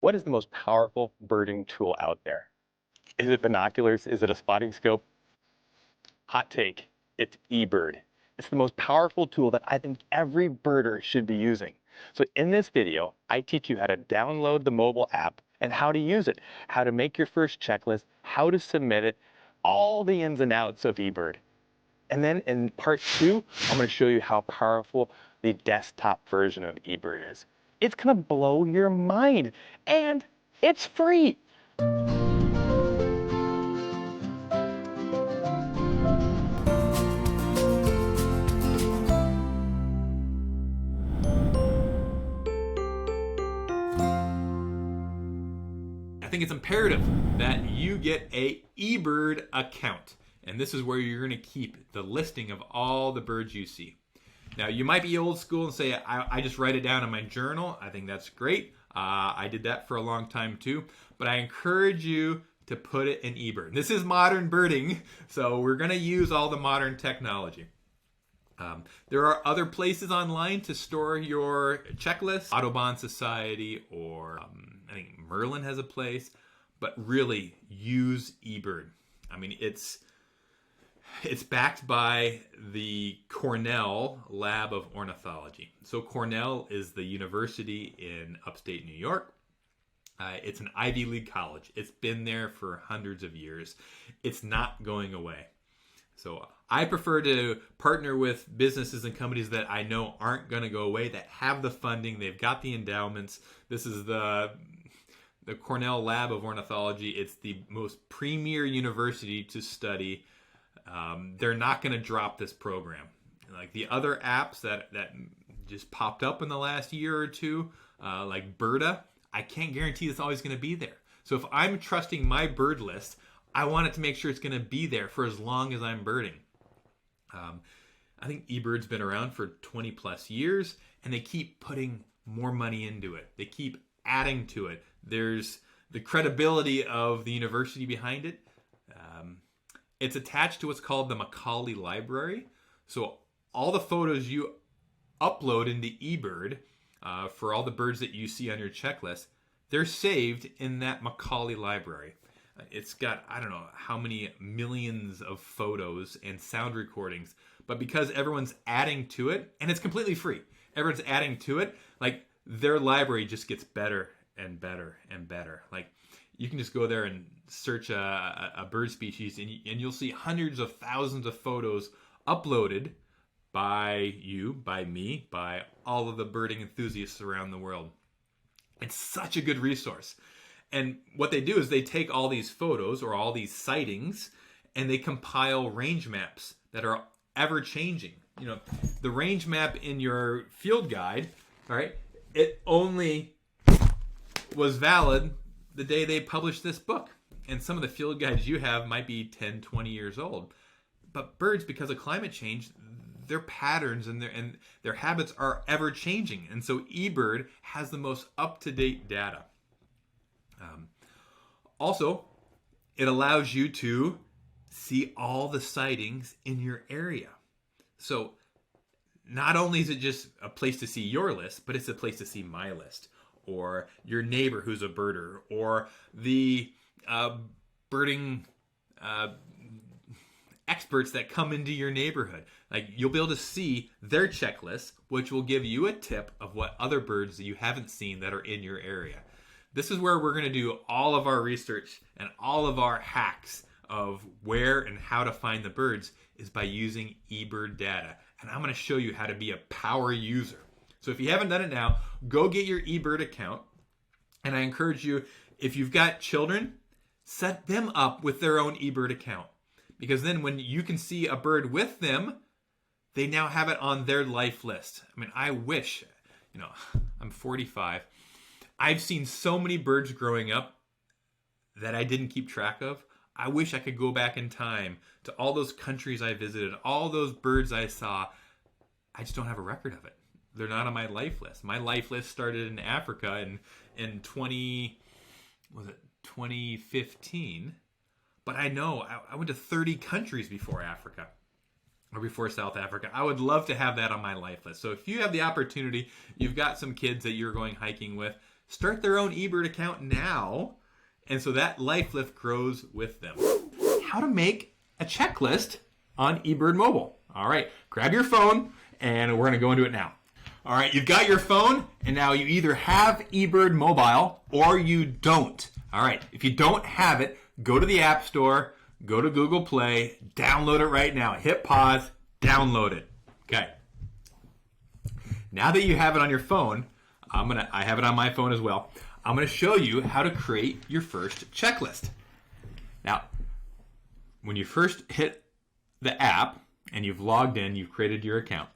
What is the most powerful birding tool out there? Is it binoculars? Is it a spotting scope? Hot take, it's eBird. It's the most powerful tool that I think every birder should be using. So in this video, I teach you how to download the mobile app and how to use it, how to make your first checklist, how to submit it, all the ins and outs of eBird. And then in part two, I'm going to show you how powerful the desktop version of eBird is. It's going to blow your mind, and it's free. I think it's imperative that you get a eBird account. And this is where you're going to keep the listing of all the birds you see. Now, you might be old school and say, I just write it down in my journal. I think that's great. I did that for a long time too. But I encourage you to put it in eBird. This is modern birding, so we're going to use all the modern technology. There are other places online to store your checklist. Audubon Society or I think Merlin has a place. But really, use eBird. I mean, it's backed by the Cornell Lab of Ornithology. So Cornell is the university in upstate New York. It's an Ivy League college. It's been there for hundreds of years. It's not going away. So I prefer to partner with businesses and companies that I know aren't going to go away, that have the funding, they've got the endowments. This is the Cornell Lab of Ornithology. It's the most premier university to study. They're not going to drop this program. Like the other apps that just popped up in the last year or two, like Birda, I can't guarantee it's always going to be there. So if I'm trusting my bird list, I want it to make sure it's going to be there for as long as I'm birding. I think eBird's been around for 20 plus years, and they keep putting more money into it. They keep adding to it. There's the credibility of the university behind it. It's attached to what's called the Macaulay Library. So all the photos you upload into eBird for all the birds that you see on your checklist, they're saved in that Macaulay Library. It's got, I don't know how many millions of photos and sound recordings, but because everyone's adding to it, and it's completely free, everyone's adding to it, like their library just gets better and better and better. Like you can just go there and search a bird species and you'll see hundreds of thousands of photos uploaded by you, by me, by all of the birding enthusiasts around the world. It's such a good resource. And what they do is they take all these photos or all these sightings and they compile range maps that are ever changing. You know, the range map in your field guide, all right, it only was valid the day they published this book. And some of the field guides you have might be 10, 20 years old. But birds, because of climate change, their patterns and their habits are ever changing. And so eBird has the most up-to-date data. Also, it allows you to see all the sightings in your area. So not only is it just a place to see your list, but it's a place to see my list, or your neighbor who's a birder, or the birding experts that come into your neighborhood. Like you'll be able to see their checklist, which will give you a tip of what other birds that you haven't seen that are in your area. This is where we're going to do all of our research and all of our hacks of where and how to find the birds is by using eBird data. And I'm going to show you how to be a power user. So if you haven't done it now, go get your eBird account. And I encourage you, if you've got children, set them up with their own eBird account. Because then when you can see a bird with them, they now have it on their life list. I mean, I wish, I'm 45. I've seen so many birds growing up that I didn't keep track of. I wish I could go back in time to all those countries I visited, all those birds I saw. I just don't have a record of it. They're not on my life list. My life list started in Africa in 2015. But I know I went to 30 countries before Africa. Or before South Africa. I would love to have that on my life list. So if you have the opportunity, you've got some kids that you're going hiking with, start their own eBird account now. And so that life lift grows with them. How to make a checklist on eBird Mobile. All right, grab your phone and we're going to go into it now. All right, you've got your phone and now you either have eBird Mobile or you don't. All right, if you don't have it, go to the App Store, go to Google Play, download it right now. Hit pause, download it. Okay. Now that you have it on your phone, I have it on my phone as well. I'm going to show you how to create your first checklist. Now, when you first hit the app and you've logged in, you've created your account,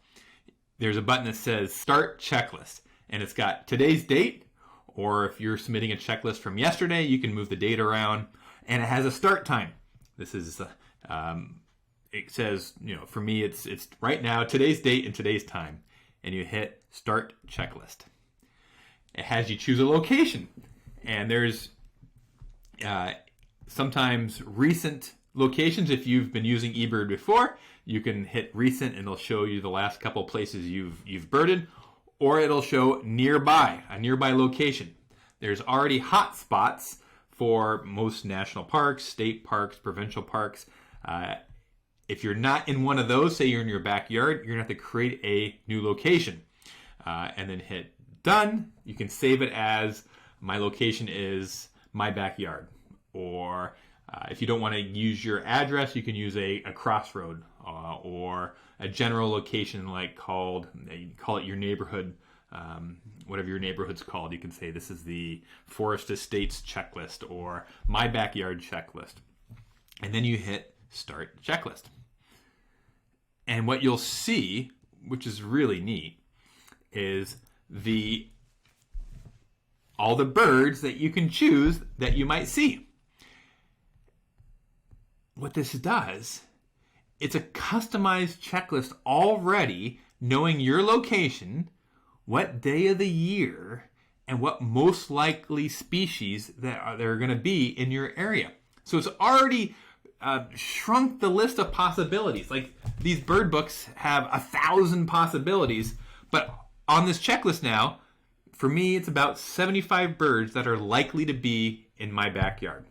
there's a button that says Start Checklist. And it's got today's date, or if you're submitting a checklist from yesterday, you can move the date around. And it has a start time. This is, it says, for me, it's right now, today's date and today's time. And you hit Start Checklist. It has you choose a location. And there's sometimes recent locations. If you've been using eBird before, you can hit recent and it'll show you the last couple places you've birded, or it'll show nearby, a nearby location. There's already hot spots for most national parks, state parks, provincial parks. If you're not in one of those, say you're in your backyard, you're gonna have to create a new location and then hit done. You can save it as my location is my backyard, or if you don't want to use your address, you can use a crossroad or a general location like call it your neighborhood, whatever your neighborhood's called. You can say this is the Forest Estates checklist or my backyard checklist. And then you hit Start Checklist. And what you'll see, which is really neat, is all the birds that you can choose that you might see. What this does, it's a customized checklist already, knowing your location, what day of the year, and what most likely species that are going to be in your area. So it's already shrunk the list of possibilities. Like these bird books have 1,000 possibilities, but on this checklist now, for me, it's about 75 birds that are likely to be in my backyard.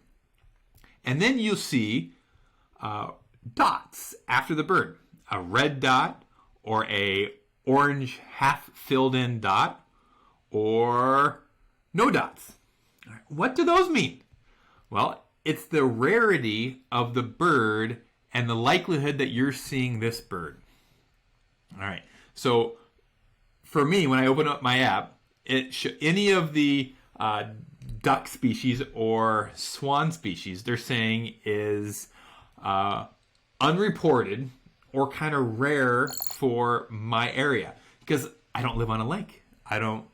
And then you'll see dots after the bird. A red dot or a orange half filled in dot or no dots. What do those mean? Well, it's the rarity of the bird and the likelihood that you're seeing this bird. All right. So for me, when I open up my app, any of the duck species or swan species they're saying is unreported or kind of rare for my area, because I don't live on a lake. I don't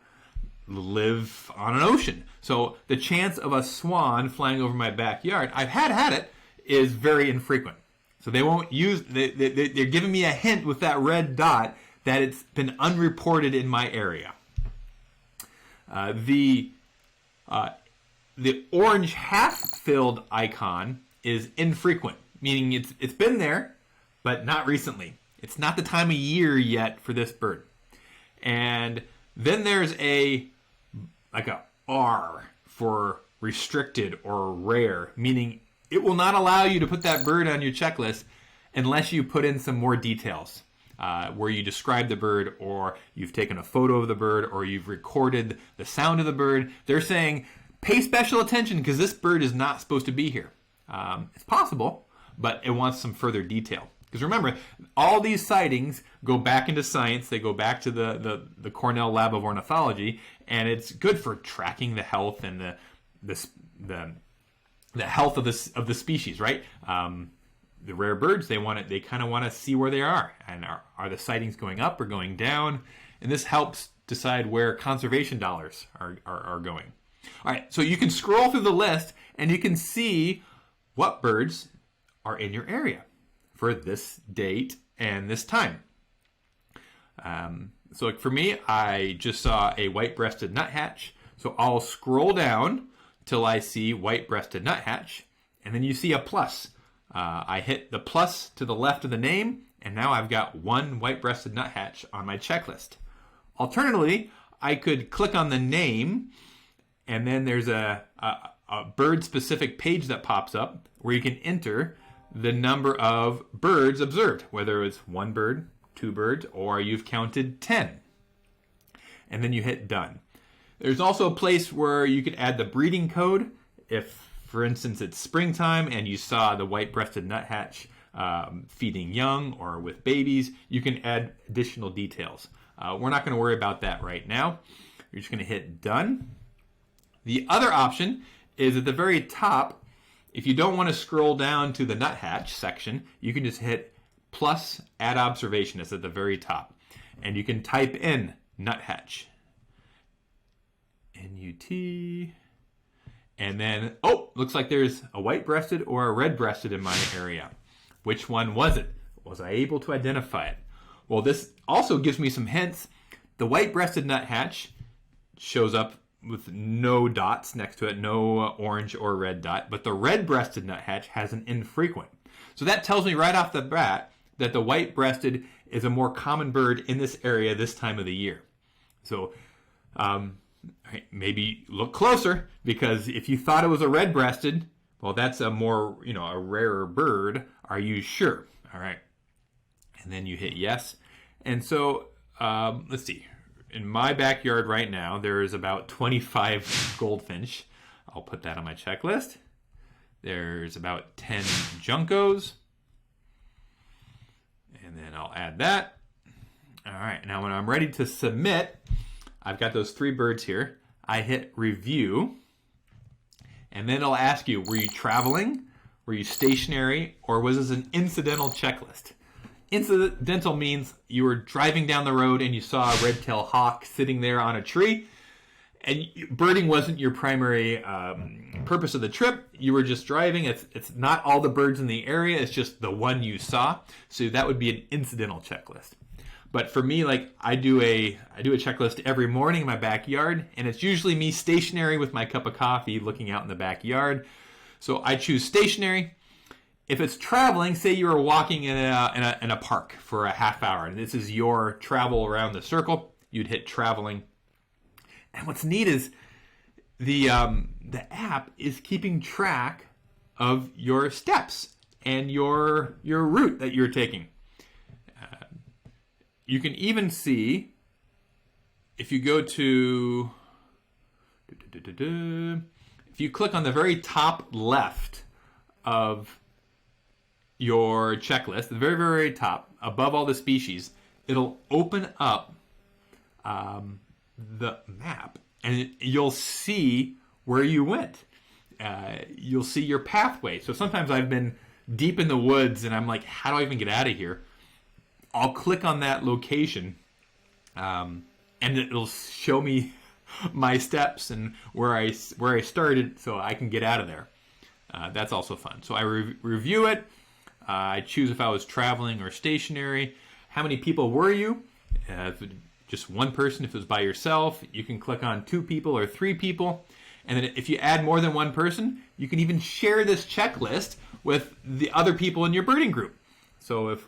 live on an ocean. So the chance of a swan flying over my backyard, I've had it, is very infrequent. So they won't use, they're giving me a hint with that red dot that it's been unreported in my area. The orange half-filled icon is infrequent, meaning it's been there, but not recently. It's not the time of year yet for this bird. And then there's a R for restricted or rare, meaning it will not allow you to put that bird on your checklist unless you put in some more details. Where you describe the bird, or you've taken a photo of the bird, or you've recorded the sound of the bird. They're saying, pay special attention because this bird is not supposed to be here. It's possible, but it wants some further detail. Because remember, all these sightings go back into science. They go back to the Cornell Lab of Ornithology, and it's good for tracking the health and the health of the species, right? The rare birds, they kind of want to see where they are, and are the sightings going up or going down, and this helps decide where conservation dollars are going. All right, so you can scroll through the list and you can see what birds are in your area for this date and this time. So like for me, I just saw a white-breasted nuthatch, so I'll scroll down till I see white-breasted nuthatch, and then you see a plus. I hit the plus to the left of the name, and now I've got one white-breasted nuthatch on my checklist. Alternatively, I could click on the name And then there's a bird-specific page that pops up where you can enter the number of birds observed, whether it's one bird, two birds, or you've counted 10. And then you hit done. There's also a place where you could add the breeding code. If, for instance, it's springtime and you saw the white-breasted nuthatch feeding young or with babies, you can add additional details. We're not going to worry about that right now. You're just going to hit done. The other option is at the very top. If you don't want to scroll down to the nuthatch section, you can just hit plus add observation. It's at the very top. And you can type in nuthatch. N-U-T. And then, oh, looks like there's a white-breasted or a red-breasted in my area. Which one was it? Was I able to identify it? Well, this also gives me some hints. The white-breasted nuthatch shows up with no dots next to it, no orange or red dot, but the red-breasted nuthatch has an infrequent. So that tells me right off the bat that the white-breasted is a more common bird in this area this time of the year. So maybe look closer, because if you thought it was a red-breasted, well, that's a more, a rarer bird. Are you sure? All right. And then you hit yes. And so let's see. In my backyard right now, there is about 25 goldfinch. I'll put that on my checklist. There's about 10 juncos. And then I'll add that. All right. Now when I'm ready to submit, I've got those 3 birds here. I hit review. And then it'll ask you, were you traveling? Were you stationary? Or was this an incidental checklist? Incidental means you were driving down the road and you saw a red-tailed hawk sitting there on a tree, and birding wasn't your primary purpose of the trip. You were just driving. It's not all the birds in the area. It's just the one you saw. So that would be an incidental checklist. But for me, like I do a checklist every morning in my backyard, and it's usually me stationary with my cup of coffee looking out in the backyard. So I choose stationary. If it's traveling, say you were walking in a park for a half hour, and this is your travel around the circle, you'd hit traveling. And what's neat is the app is keeping track of your steps and your route that you're taking. You can even see if you go to if you click on the very top left of your checklist, the very, very top, above all the species, it'll open up the map, and you'll see where you went. You'll see your pathway. So sometimes I've been deep in the woods, and I'm like, how do I even get out of here? I'll click on that location, and it'll show me my steps and where I started, so I can get out of there. That's also fun. So I review it. I choose if I was traveling or stationary. How many people were you? If it, just one person, if it was by yourself, you can click on 2 people or 3 people. And then if you add more than one person, you can even share this checklist with the other people in your birding group. So if,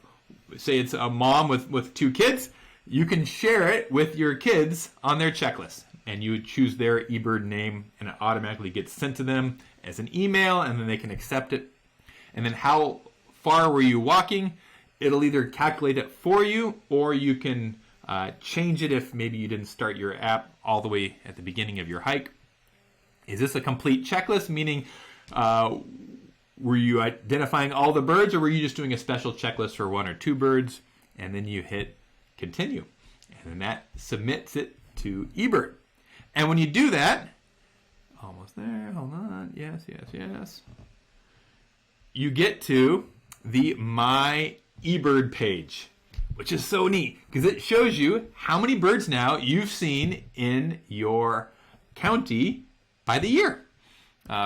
say it's a mom with 2 kids, you can share it with your kids on their checklist. And you would choose their eBird name, and it automatically gets sent to them as an email, and then they can accept it. And then how far were you walking? It'll either calculate it for you, or you can change it if maybe you didn't start your app all the way at the beginning of your hike. Is this a complete checklist? Meaning, were you identifying all the birds, or were you just doing a special checklist for 1 or 2 birds? And then you hit continue. And then that submits it to eBird. And when you do that, almost there, hold on, yes. You get to the My eBird page, which is so neat because it shows you how many birds now you've seen in your county by the year.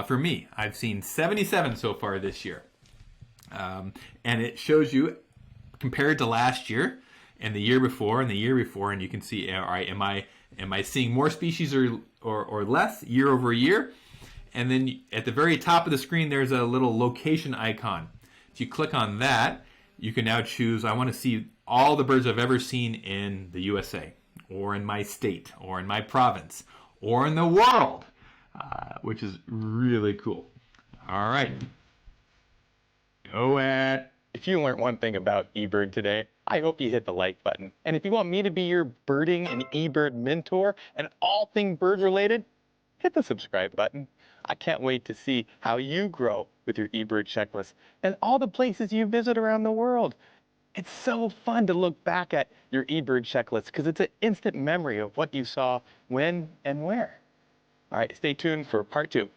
For me, I've seen 77 so far this year. And it shows you compared to last year and the year before and the year before, and you can see, all right, am I seeing more species or less year over year? And then at the very top of the screen, there's a little location icon. If you click on that, you can now choose, I want to see all the birds I've ever seen in the USA, or in my state, or in my province, or in the world. which is really cool. All right. Go at. If you learned one thing about eBird today, I hope you hit the like button. And if you want me to be your birding and eBird mentor and all thing bird related, hit the subscribe button. I can't wait to see how you grow with your eBird checklist and all the places you visit around the world. It's so fun to look back at your eBird checklist because it's an instant memory of what you saw, when, and where. All right, stay tuned for part 2.